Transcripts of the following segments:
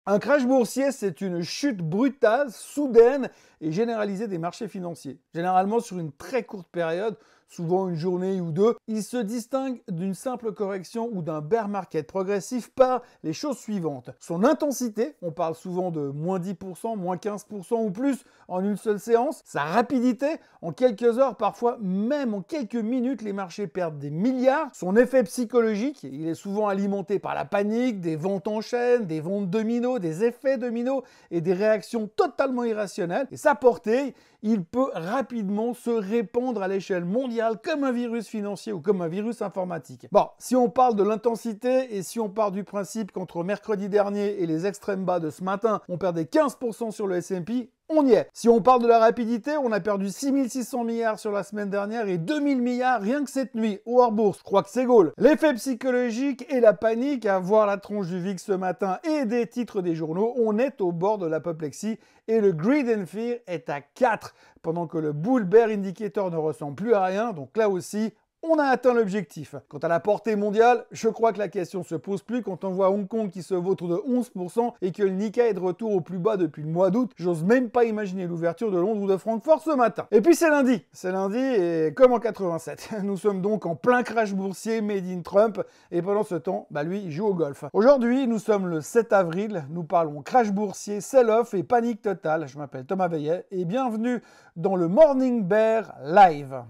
Un crash boursier, c'est une chute brutale, soudaine et généralisée des marchés financiers. Généralement sur une très courte période, souvent une journée ou deux, il se distingue d'une simple correction ou d'un bear market progressif par les choses suivantes. Son intensité, on parle souvent de moins 10%, moins 15% ou plus en une seule séance. Sa rapidité, en quelques heures, parfois même en quelques minutes, les marchés perdent des milliards. Son effet psychologique, il est souvent alimenté par la panique, des ventes en chaîne, des ventes dominos, des effets dominos et des réactions totalement irrationnelles. Et sa portée, il peut rapidement se répandre à l'échelle mondiale comme un virus financier ou comme un virus informatique. Bon, si on parle de l'intensité et si on part du principe qu'entre mercredi dernier et les extrêmes bas de ce matin, on perdait 15% sur le S&P, on y est. Si on parle de la rapidité, on a perdu 6600 milliards sur la semaine dernière et 2000 milliards rien que cette nuit, au hors bourse. Je crois que c'est goal. L'effet psychologique et la panique à voir la tronche du VIX ce matin et des titres des journaux, on est au bord de l'apoplexie et le greed and fear est à 4, pendant que le bull bear indicator ne ressemble plus à rien, donc là aussi, on a atteint l'objectif. Quant à la portée mondiale, je crois que la question se pose plus quand on voit Hong Kong qui se vautre de 11% et que le Nikkei est de retour au plus bas depuis le mois d'août. J'ose même pas imaginer l'ouverture de Londres ou de Francfort ce matin. Et puis c'est lundi et comme en 87. Nous sommes donc en plein crash boursier made in Trump et pendant ce temps, lui, il joue au golf. Aujourd'hui, nous sommes le 7 avril, nous parlons crash boursier, sell-off et panique totale. Je m'appelle Thomas Veillet et bienvenue dans le Morning Bear Live.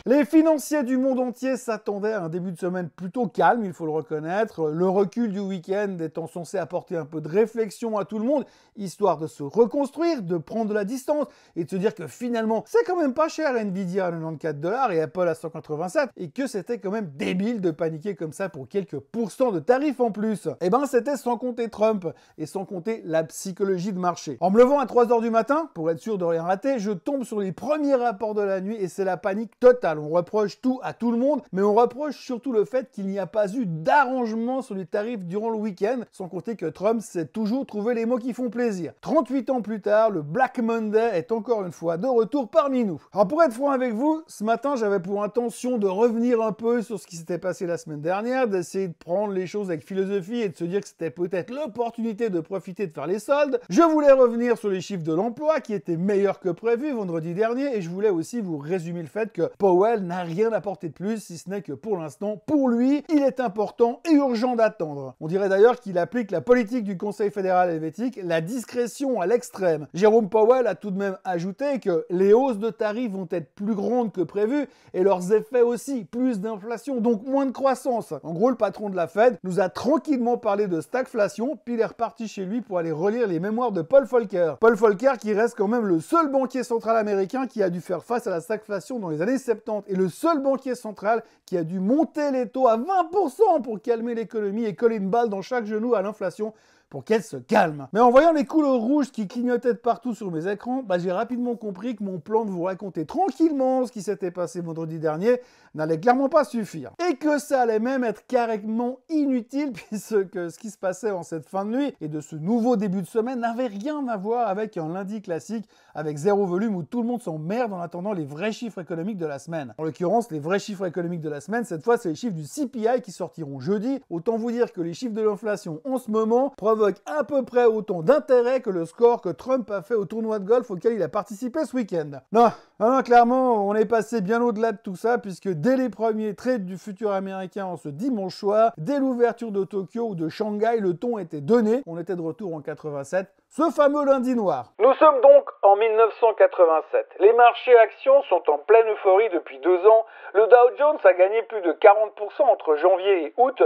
Les financiers du monde entier s'attendaient à un début de semaine plutôt calme, il faut le reconnaître. Le recul du week-end étant censé apporter un peu de réflexion à tout le monde, histoire de se reconstruire, de prendre de la distance et de se dire que finalement, c'est quand même pas cher Nvidia à 94$ et Apple à 187 et que c'était quand même débile de paniquer comme ça pour quelques pourcents de tarifs en plus. Eh ben, c'était sans compter Trump et sans compter la psychologie de marché. En me levant à 3h du matin, pour être sûr de rien rater, je tombe sur les premiers rapports de la nuit et c'est la panique totale. On reproche tout à tout le monde, mais on reproche surtout le fait qu'il n'y a pas eu d'arrangement sur les tarifs durant le week-end, sans compter que Trump sait toujours trouver les mots qui font plaisir. 38 ans plus tard, le Black Monday est encore une fois de retour parmi nous. Alors pour être franc avec vous, ce matin j'avais pour intention de revenir un peu sur ce qui s'était passé la semaine dernière, d'essayer de prendre les choses avec philosophie et de se dire que c'était peut-être l'opportunité de profiter de faire les soldes. Je voulais revenir sur les chiffres de l'emploi qui étaient meilleurs que prévu vendredi dernier et je voulais aussi vous résumer le fait que Powell n'a rien apporté de plus, si ce n'est que pour l'instant, pour lui, il est important et urgent d'attendre. On dirait d'ailleurs qu'il applique la politique du Conseil fédéral helvétique, la discrétion à l'extrême. Jérôme Powell a tout de même ajouté que les hausses de tarifs vont être plus grandes que prévu et leurs effets aussi, plus d'inflation, donc moins de croissance. En gros, le patron de la Fed nous a tranquillement parlé de stagflation, puis il est reparti chez lui pour aller relire les mémoires de Paul Volcker. Paul Volcker qui reste quand même le seul banquier central américain qui a dû faire face à la stagflation dans les années 70 et le seul banquier central qui a dû monter les taux à 20% pour calmer l'économie et coller une balle dans chaque genou à l'inflation pour qu'elle se calme. Mais en voyant les couleurs rouges qui clignotaient de partout sur mes écrans, j'ai rapidement compris que mon plan de vous raconter tranquillement ce qui s'était passé vendredi dernier n'allait clairement pas suffire. Et que ça allait même être carrément inutile puisque ce qui se passait en cette fin de nuit et de ce nouveau début de semaine n'avait rien à voir avec un lundi classique avec zéro volume où tout le monde s'emmerde en attendant les vrais chiffres économiques de la semaine. En l'occurrence, les vrais chiffres économiques de la semaine, cette fois, c'est les chiffres du CPI qui sortiront jeudi. Autant vous dire que les chiffres de l'inflation en ce moment provoquent à peu près autant d'intérêt que le score que Trump a fait au tournoi de golf auquel il a participé ce week-end. Non, clairement, on est passé bien au-delà de tout ça, puisque dès les premiers trades du futur américain en ce dimanche soir, dès l'ouverture de Tokyo ou de Shanghai, le ton était donné. On était de retour en 87. Ce fameux lundi noir. Nous sommes donc en 1987. Les marchés actions sont en pleine euphorie depuis 2 ans. Le Dow Jones a gagné plus de 40% entre janvier et août.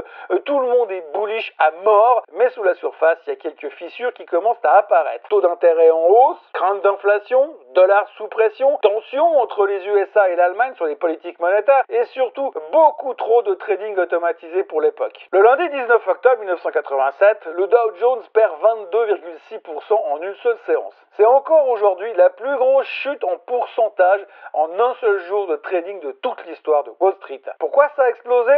Tout le monde est bullish à mort, mais sous la surface, il y a quelques fissures qui commencent à apparaître. Taux d'intérêt en hausse, crainte d'inflation, dollar sous pression, tension entre les USA et l'Allemagne sur les politiques monétaires et surtout beaucoup trop de trading automatisé pour l'époque. Le lundi 19 octobre 1987, le Dow Jones perd 22,6% en une seule séance. C'est encore aujourd'hui la plus grosse chute en pourcentage en un seul jour de trading de toute l'histoire de Wall Street. Pourquoi ça a explosé?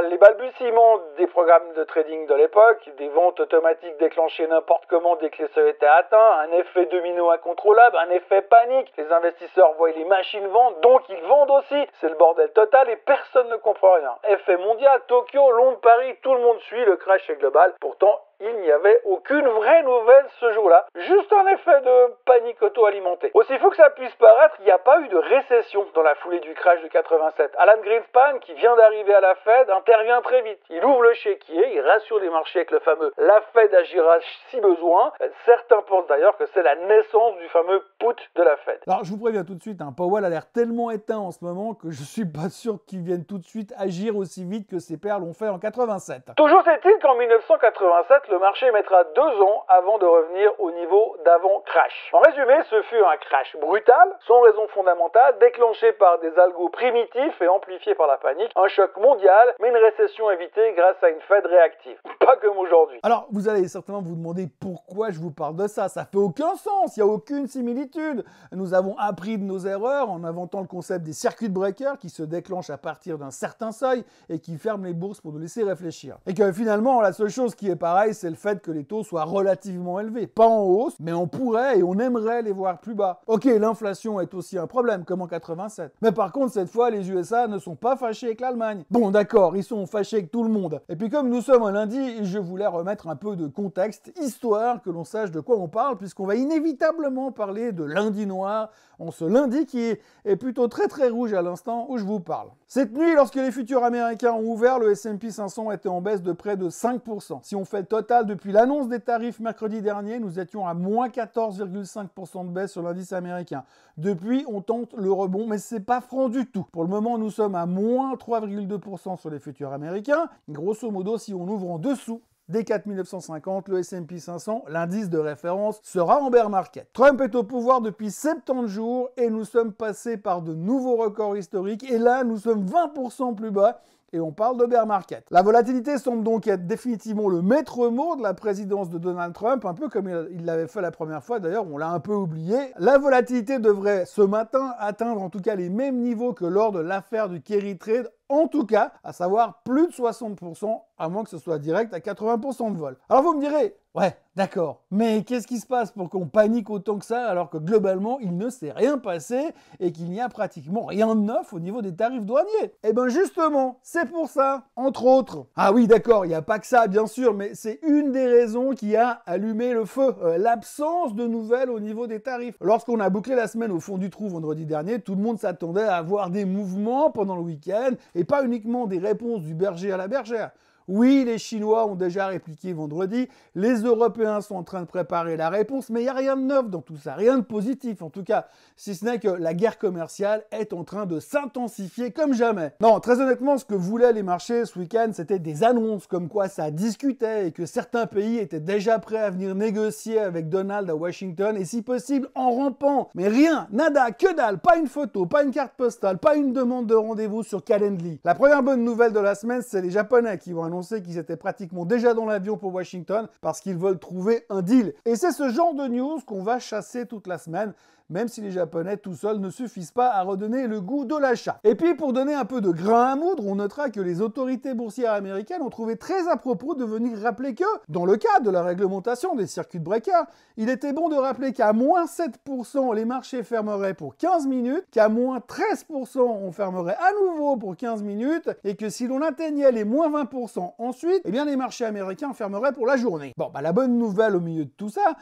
Les balbutiements des programmes de trading de l'époque, des ventes automatiques déclenchées n'importe comment dès que les seuils étaient atteints, un effet domino incontrôlable, un effet panique. Les investisseurs voient les machines vendre, donc ils vendent aussi. C'est le bordel total et personne ne comprend rien. Effet mondial, Tokyo, Londres, Paris, tout le monde suit, le crash est global. Pourtant, il n'y avait aucune vraie nouvelle ce jour-là, juste un effet de panique auto-alimentée. Aussi fou que ça puisse paraître, il n'y a pas eu de récession dans la foulée du crash de 87. Alan Greenspan, qui vient d'arriver à la Fed, intervient très vite. Il ouvre le chéquier, il rassure les marchés avec le fameux « la Fed agira si besoin ». Certains pensent d'ailleurs que c'est la naissance du fameux put de la Fed. Alors je vous préviens tout de suite, Powell a l'air tellement éteint en ce moment que je suis pas sûr qu'il vienne tout de suite agir aussi vite que ses pairs l'ont fait en 87. Toujours est-il qu'en 1987, le marché mettra 2 ans avant de revenir au niveau d'avant-crash. En résumé, ce fut un crash brutal, sans raison fondamentale, déclenché par des algos primitifs et amplifié par la panique, un choc mondial, mais une récession évitée grâce à une Fed réactive. Pas comme aujourd'hui. Alors, vous allez certainement vous demander pourquoi je vous parle de ça. Ça fait aucun sens, il n'y a aucune similitude. Nous avons appris de nos erreurs en inventant le concept des circuit breakers qui se déclenchent à partir d'un certain seuil et qui ferment les bourses pour nous laisser réfléchir. Et que finalement, la seule chose qui est pareille, c'est le fait que les taux soient relativement élevés. Pas en hausse, mais on pourrait et on aimerait les voir plus bas. Ok, l'inflation est aussi un problème, comme en 87. Mais par contre, cette fois, les USA ne sont pas fâchés avec l'Allemagne. Bon, d'accord, ils sont fâchés avec tout le monde. Et puis comme nous sommes un lundi, je voulais remettre un peu de contexte, histoire que l'on sache de quoi on parle, puisqu'on va inévitablement parler de lundi noir, en ce lundi qui est plutôt très rouge à l'instant où je vous parle. Cette nuit, lorsque les futurs américains ont ouvert, le S&P 500 était en baisse de près de 5%. Si on fait le total depuis l'annonce des tarifs mercredi dernier, nous étions à moins 14,5% de baisse sur l'indice américain. Depuis, on tente le rebond, mais c'est pas franc du tout. Pour le moment, nous sommes à moins 3,2% sur les futurs américains. Grosso modo, si on ouvre en dessous des 4950, le S&P 500, l'indice de référence, sera en bear market. Trump est au pouvoir depuis 70 jours et nous sommes passés par de nouveaux records historiques. Et là, nous sommes 20% plus bas. Et on parle de bear market. La volatilité semble donc être définitivement le maître mot de la présidence de Donald Trump, un peu comme il l'avait fait la première fois, d'ailleurs, on l'a un peu oublié. La volatilité devrait ce matin atteindre en tout cas les mêmes niveaux que lors de l'affaire du Kerry Trade, en tout cas, à savoir plus de 60%, à moins que ce soit direct à 80% de vol. Alors vous me direz, ouais, d'accord, mais qu'est-ce qui se passe pour qu'on panique autant que ça alors que globalement, il ne s'est rien passé et qu'il n'y a pratiquement rien de neuf au niveau des tarifs douaniers? Eh bien justement, c'est pour ça, entre autres. Ah oui, d'accord, il n'y a pas que ça, bien sûr, mais c'est une des raisons qui a allumé le feu, l'absence de nouvelles au niveau des tarifs. Lorsqu'on a bouclé la semaine au fond du trou vendredi dernier, tout le monde s'attendait à avoir des mouvements pendant le week-end et pas uniquement des réponses du berger à la bergère. Oui, les Chinois ont déjà répliqué vendredi, les Européens sont en train de préparer la réponse, mais il n'y a rien de neuf dans tout ça, rien de positif en tout cas, si ce n'est que la guerre commerciale est en train de s'intensifier comme jamais. Non, très honnêtement, ce que voulaient les marchés ce week-end, c'était des annonces comme quoi ça discutait et que certains pays étaient déjà prêts à venir négocier avec Donald à Washington et si possible en rampant. Mais rien, nada, que dalle, pas une photo, pas une carte postale, pas une demande de rendez-vous sur Calendly. La première bonne nouvelle de la semaine, c'est les Japonais qui vont annoncer qu'ils étaient pratiquement déjà dans l'avion pour Washington parce qu'ils veulent trouver un deal. Et c'est ce genre de news qu'on va chasser toute la semaine, même si les Japonais tout seuls ne suffisent pas à redonner le goût de l'achat. Et puis pour donner un peu de grain à moudre, on notera que les autorités boursières américaines ont trouvé très à propos de venir rappeler que, dans le cadre de la réglementation des circuit breakers, il était bon de rappeler qu'à moins 7% les marchés fermeraient pour 15 minutes, qu'à moins 13% on fermerait à nouveau pour 15 minutes, et que si l'on atteignait les moins 20% ensuite, eh bien les marchés américains fermeraient pour la journée. Bon, la bonne nouvelle au milieu de tout ça,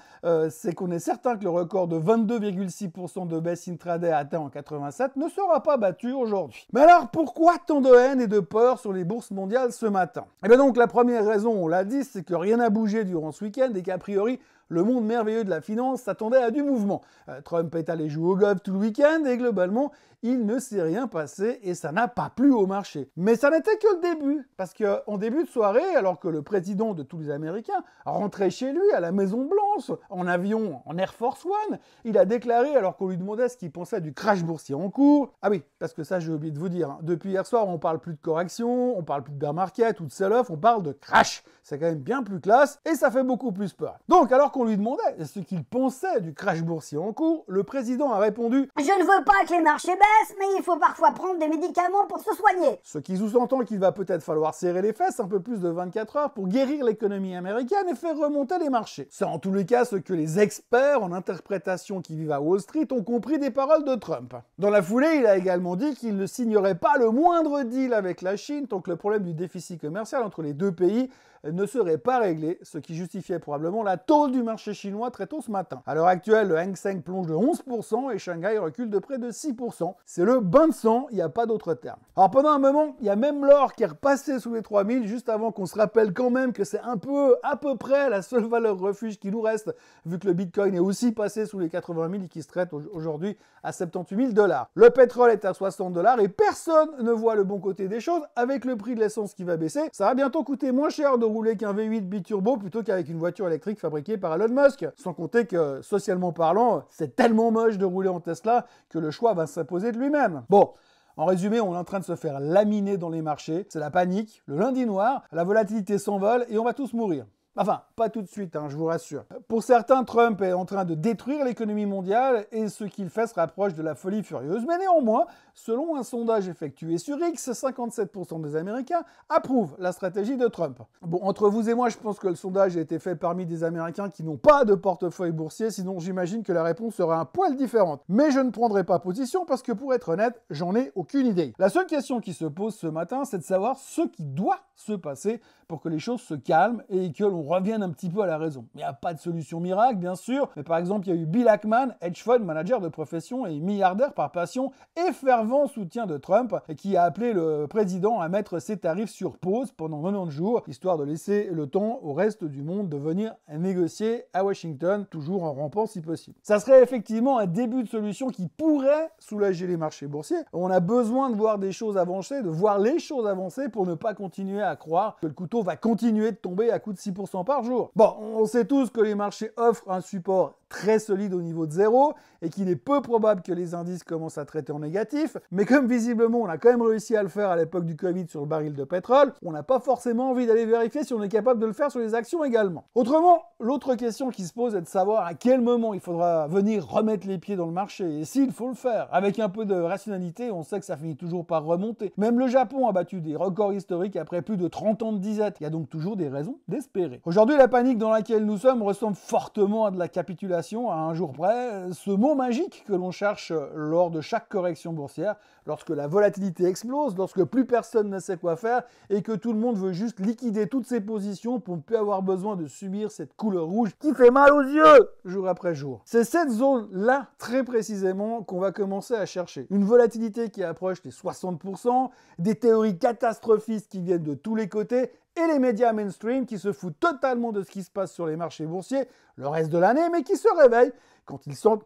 c'est qu'on est certain que le record de 22,6% de baisse intraday atteint en 87 ne sera pas battu aujourd'hui. Mais alors pourquoi tant de haine et de peur sur les bourses mondiales ce matin? Eh bien donc la première raison, on l'a dit, c'est que rien n'a bougé durant ce week-end et qu'a priori le monde merveilleux de la finance s'attendait à du mouvement. Trump est allé jouer au golf tout le week-end et globalement, il ne s'est rien passé et ça n'a pas plu au marché. Mais ça n'était que le début, parce qu'en début de soirée, alors que le président de tous les Américains rentrait chez lui à la Maison-Blanche, en avion, en Air Force One, il a déclaré, alors qu'on lui demandait ce qu'il pensait du crash boursier en cours, ah oui, parce que ça j'ai oublié de vous dire, depuis hier soir on parle plus de correction, on parle plus de bear market ou de sell-off, on parle de crash. C'est quand même bien plus classe et ça fait beaucoup plus peur. Donc alors qu'on lui demandait ce qu'il pensait du crash boursier en cours, le président a répondu « Je ne veux pas que les marchés baissent, mais il faut parfois prendre des médicaments pour se soigner. » Ce qui sous-entend qu'il va peut-être falloir serrer les fesses un peu plus de 24 heures pour guérir l'économie américaine et faire remonter les marchés. C'est en tous les cas ce que les experts en interprétation qui vivent à Wall Street ont compris des paroles de Trump. Dans la foulée, il a également dit qu'il ne signerait pas le moindre deal avec la Chine tant que le problème du déficit commercial entre les deux pays ne serait pas réglé, ce qui justifiait probablement la tôle du marché chinois très tôt ce matin. À l'heure actuelle, le Hang Seng plonge de 11% et Shanghai recule de près de 6%. C'est le bain de sang, il n'y a pas d'autre terme. Alors pendant un moment, il y a même l'or qui est repassé sous les 3000, juste avant qu'on se rappelle quand même que c'est à peu près la seule valeur refuge qui nous reste, vu que le Bitcoin est aussi passé sous les 80 000 et qui se traite aujourd'hui à 78 000 $. Le pétrole est à 60 $ et personne ne voit le bon côté des choses. Avec le prix de l'essence qui va baisser, ça va bientôt coûter moins cher de rouler qu'un V8 biturbo plutôt qu'avec une voiture électrique fabriquée par Elon Musk. Sans compter que, socialement parlant, c'est tellement moche de rouler en Tesla que le choix va s'imposer de lui-même. Bon. En résumé, on est en train de se faire laminer dans les marchés. C'est la panique, le lundi noir, la volatilité s'envole et on va tous mourir. Enfin, pas tout de suite, je vous rassure. Pour certains, Trump est en train de détruire l'économie mondiale et ce qu'il fait se rapproche de la folie furieuse. Mais néanmoins, selon un sondage effectué sur X, 57% des Américains approuvent la stratégie de Trump. Bon, entre vous et moi, je pense que le sondage a été fait parmi des Américains qui n'ont pas de portefeuille boursier, sinon j'imagine que la réponse serait un poil différente. Mais je ne prendrai pas position parce que pour être honnête, j'en ai aucune idée. La seule question qui se pose ce matin, c'est de savoir ce qui doit se passer pour que les choses se calment et que l'on revienne un petit peu à la raison. Il n'y a pas de solution miracle, bien sûr, mais par exemple, il y a eu Bill Ackman, hedge fund manager de profession et milliardaire par passion et fervent soutien de Trump, qui a appelé le président à mettre ses tarifs sur pause pendant 90 jours, histoire de laisser le temps au reste du monde de venir négocier à Washington, toujours en rampant si possible. Ça serait effectivement un début de solution qui pourrait soulager les marchés boursiers. On a besoin de voir des choses avancer, de voir les choses avancer pour ne pas continuer à croire que le couteau va continuer de tomber à coup de 6% par jour. Bon, on sait tous que les marchés offrent un support très solide au niveau de zéro et qu'il est peu probable que les indices commencent à traiter en négatif, mais comme visiblement on a quand même réussi à le faire à l'époque du Covid sur le baril de pétrole, on n'a pas forcément envie d'aller vérifier si on est capable de le faire sur les actions également. Autrement, l'autre question qui se pose est de savoir à quel moment il faudra venir remettre les pieds dans le marché et s'il faut le faire. Avec un peu de rationalité, on sait que ça finit toujours par remonter. Même le Japon a battu des records historiques après plus de 30 ans de disette. Il y a donc toujours des raisons d'espérer. Aujourd'hui, la panique dans laquelle nous sommes ressemble fortement à de la capitulation à un jour près, ce mot magique que l'on cherche lors de chaque correction boursière, lorsque la volatilité explose, lorsque plus personne ne sait quoi faire et que tout le monde veut juste liquider toutes ses positions pour ne plus avoir besoin de subir cette couleur rouge qui fait mal aux yeux jour après jour. C'est cette zone-là, très précisément, qu'on va commencer à chercher. Une volatilité qui approche les 60%, des théories catastrophistes qui viennent de tous les côtés et les médias mainstream qui se foutent totalement de ce qui se passe sur les marchés boursiers le reste de l'année, mais qui se réveillent quand ils sentent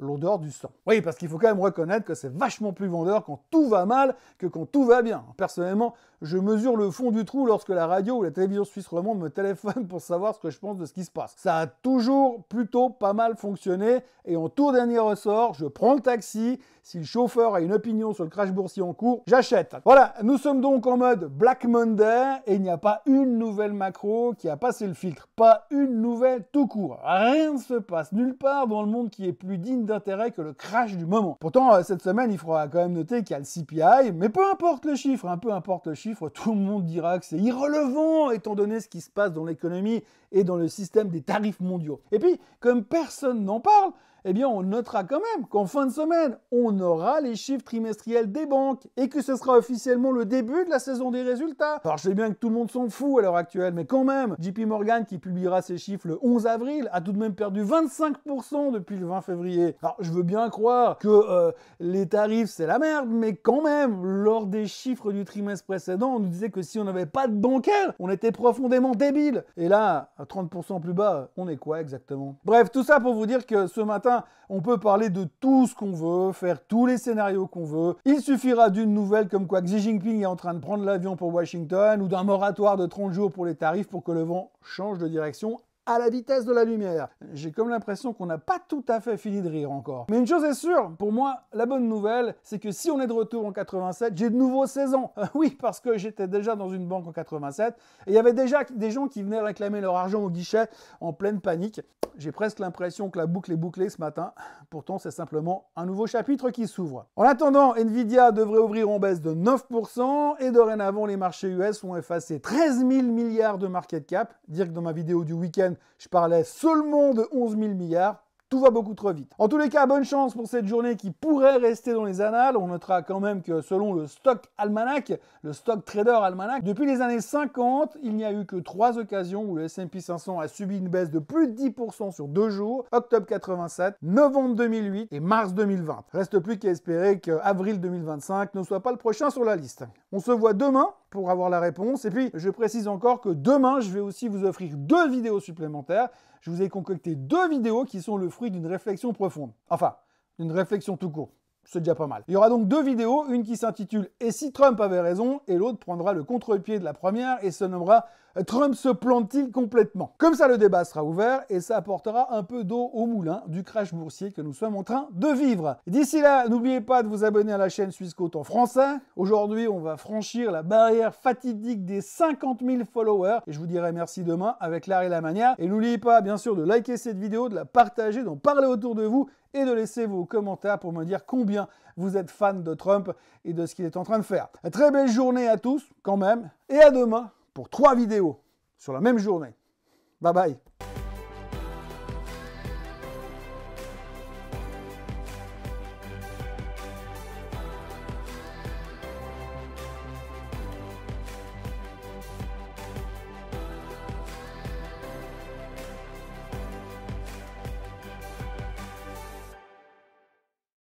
l'odeur du sang. Oui, parce qu'il faut quand même reconnaître que c'est vachement plus vendeur quand tout va mal que quand tout va bien. Personnellement, je mesure le fond du trou lorsque la radio ou la télévision suisse romande me téléphone pour savoir ce que je pense de ce qui se passe. Ça a toujours plutôt pas mal fonctionné et en tout dernier ressort, je prends le taxi. Si le chauffeur a une opinion sur le crash boursier en cours, j'achète. Voilà, nous sommes donc en mode Black Monday et il n'y a pas une nouvelle macro qui a passé le filtre. Pas une nouvelle tout court. Rien ne se passe nulle part dans le monde qui est plus digne d'intérêt que le crash du moment. Pourtant, cette semaine, il faudra quand même noter qu'il y a le CPI, mais peu importe le chiffre, peu importe le chiffre, tout le monde dira que c'est irrelevant étant donné ce qui se passe dans l'économie et dans le système des tarifs mondiaux. Et puis, comme personne n'en parle, eh bien, on notera quand même qu'en fin de semaine, on aura les chiffres trimestriels des banques et que ce sera officiellement le début de la saison des résultats. Alors, je sais bien que tout le monde s'en fout à l'heure actuelle, mais quand même, JP Morgan, qui publiera ses chiffres le 11 avril, a tout de même perdu 25% depuis le 20 février. Alors, je veux bien croire que les tarifs, c'est la merde, mais quand même, lors des chiffres du trimestre précédent, on nous disait que si on n'avait pas de bancaire, on était profondément débile. Et là, à 30% plus bas, on est quoi exactement? Bref, tout ça pour vous dire que ce matin, on peut parler de tout ce qu'on veut, faire tous les scénarios qu'on veut. Il suffira d'une nouvelle comme quoi Xi Jinping est en train de prendre l'avion pour Washington ou d'un moratoire de 30 jours pour les tarifs pour que le vent change de direction à la vitesse de la lumière. J'ai comme l'impression qu'on n'a pas tout à fait fini de rire encore. Mais une chose est sûre, pour moi, la bonne nouvelle, c'est que si on est de retour en 87, j'ai de nouveau 16 ans. Oui, parce que j'étais déjà dans une banque en 87, et il y avait déjà des gens qui venaient réclamer leur argent au guichet en pleine panique. J'ai presque l'impression que la boucle est bouclée ce matin. Pourtant, c'est simplement un nouveau chapitre qui s'ouvre. En attendant, Nvidia devrait ouvrir en baisse de 9%, et dorénavant, les marchés US ont effacé 13 000 milliards de market cap. Dire que dans ma vidéo du week-end, je parlais seulement de 11 000 milliards. Tout va beaucoup trop vite. En tous les cas, bonne chance pour cette journée qui pourrait rester dans les annales. On notera quand même que selon le Stock Almanac, le Stock Trader Almanac, depuis les années 50, il n'y a eu que 3 occasions où le S&P 500 a subi une baisse de plus de 10% sur 2 jours, octobre 87, novembre 2008 et mars 2020. Reste plus qu'à espérer qu'avril 2025 ne soit pas le prochain sur la liste. On se voit demain pour avoir la réponse. Et puis, je précise encore que demain, je vais aussi vous offrir 2 vidéos supplémentaires. Je vous ai concocté 2 vidéos qui sont le fruit d'une réflexion profonde. Enfin, d'une réflexion tout court. C'est déjà pas mal. Il y aura donc 2 vidéos, une qui s'intitule « Et si Trump avait raison ?» et l'autre prendra le contre-pied de la première et se nommera « Trump se plante-t-il complètement ?» Comme ça, le débat sera ouvert et ça apportera un peu d'eau au moulin du crash boursier que nous sommes en train de vivre. D'ici là, n'oubliez pas de vous abonner à la chaîne Swissquote en français. Aujourd'hui, on va franchir la barrière fatidique des 50 000 followers et je vous dirai merci demain avec l'art et la manière. Et n'oubliez pas, bien sûr, de liker cette vidéo, de la partager, d'en parler autour de vous et de laisser vos commentaires pour me dire combien vous êtes fan de Trump et de ce qu'il est en train de faire. Très belle journée à tous, quand même, et à demain pour 3 vidéos sur la même journée. Bye bye.